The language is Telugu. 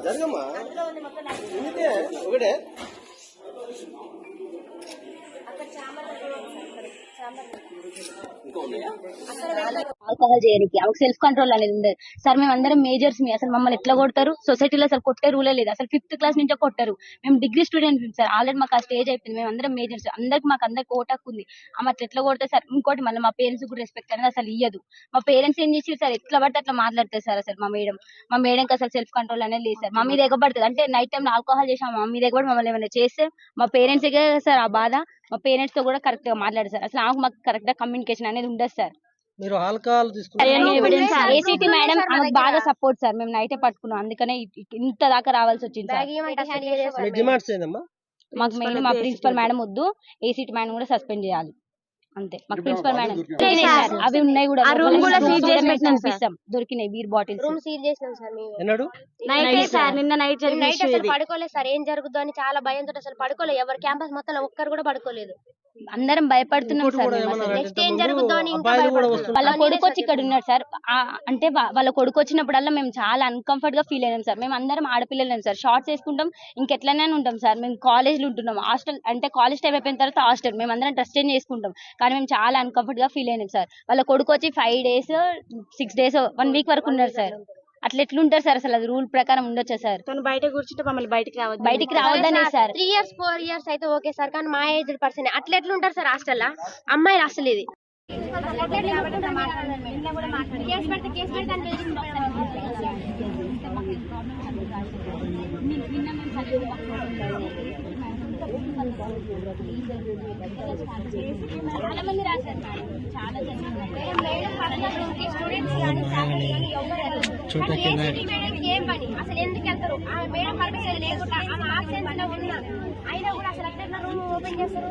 జరగమ్మా ఒకటే ఆల్కహాల్ చేయడానికి ఒక సెల్ఫ్ కంట్రోల్ అనేది ఉండదు సార్. మేము అందరం మేజర్స్ అసలు మమ్మల్ని ఎట్లా కొడతారు? సొసైటీలో అసలు కొట్టే రూలే లేదు. అసలు 5th క్లాస్ నుంచే కొట్టారు. మేము డిగ్రీ స్టూడెంట్స్ సార్. ఆల్రెడీ మాకు ఆ స్టేజ్ అయిపోయింది. మేము అందరం మేజర్స్. అందరికి ఓటాకు ఉంది. ఆమె అట్లా ఎట్లా కొడతారు సార్? ఇంకోటి మళ్ళీ మా పేరెంట్స్ కూడా రెస్పెక్ట్ అనేది అసలు ఇయ్యదు. మా పేరెంట్స్ ఏం చేసి సార్ ఎట్లా పడితే అట్లా మాట్లాడతారు సార్. అసలు మా మేడంకి అసలు సెల్ఫ్ కంట్రోల్ అనేది లేదు సార్. మా మీద ఎగబడుతుంది. అంటే నైట్ టైం ఆల్కహాల్ చేసాం మా మీద ఎగబడి మమ్మల్ని ఏమైనా చేస్తే మా పేరెంట్స్ సార్ ఆ బాధ. మా పేరెంట్స్ తో కూడా కరెక్ట్ గా మాట్లాడారు సార్. అసలు మాకు కరెక్ట్ గా కమ్యూనికేషన్ అనేది ఉండదు సార్. మీరు ఆల్కహాల్ ఏసీటీ మేడం ఆమెకు బాగా సపోర్ట్ సార్. మేము నైటే పట్టుకున్నాం. అందుకనే ఇంత దాకా రావాల్సి వచ్చింది సార్. మాకు మెయిన్ మా ప్రిన్సిపల్ మేడం వద్దు, ఏసీటీ మేడం కూడా సస్పెండ్ చేయాలి అంతే. మాకు ప్రిన్సిపల్ మేడం అవి ఉన్నాయి కూడా దొరికినాయి బీర్ బాటిల్స్. రూమ్ సీల్ చేసినాం సార్ మేము. నిన్న నైట్ అసలు పడుకోలేదు సార్. ఏం జరుగుతుందో అని చాలా భయంతో అసలు పడుకోలేదు. ఎవరు క్యాంపస్ మొత్తం ఒక్కరు కూడా పడుకోలేదు. అందరం భయపడుతున్నాం సార్. నెక్స్ట్ ఏం జరుగుతుందో అని వాళ్ళ కొడుకు వచ్చి ఇక్కడ ఉన్నాడు సార్. అంటే వాళ్ళ కొడుకు వచ్చినప్పుడల్లా మేము చాలా అన్కంఫర్ట్ గా ఫీల్ అయినాం సార్. మేము అందరం ఆడపిల్లలేం సార్. షార్ట్స్ వేసుకుంటాం, ఇంకెట్లనే ఉంటాం సార్. మేము కాలేజ్లో ఉంటున్నాం. హాస్టల్ అంటే కాలేజ్ టైం అయిపోయిన తర్వాత హాస్టల్ మేము అందరం డ్రెస్ చేంజ్ చేసుకుంటాం. కానీ మేము చాలా అన్కంఫర్ట్ గా ఫీల్ అయినాం సార్. వాళ్ళ కొడుకు వచ్చి 5 days 6 days 1 week వరకు ఉన్నారు సార్. అట్లా ఎట్లుంటారు సార్? అసలు అది రూల్ ప్రకారం ఉండొచ్చా సార్? తను బయట కూర్చుంటే మమ్మల్ని బయటికి రావద్దనే సార్. 3 years 4 years అయితే ఓకే సార్. కానీ మా ఏజ్ పర్సన్ అట్లా ఎట్లుంటారు సార్ హాస్టల్? అమ్మాయిలు అసలు ఇది చాలా మంది రాశారు మేడం. చాలా ఏం పని అసలు ఎందుకు వెళ్తారు? మేడం పర్మిషన్ లేకుండా ఆమె ఆబ్సెన్స్ లో ఉన్నా అయినా కూడా అసలు అట్లా రూమ్ ఓపెన్ చేస్తారు.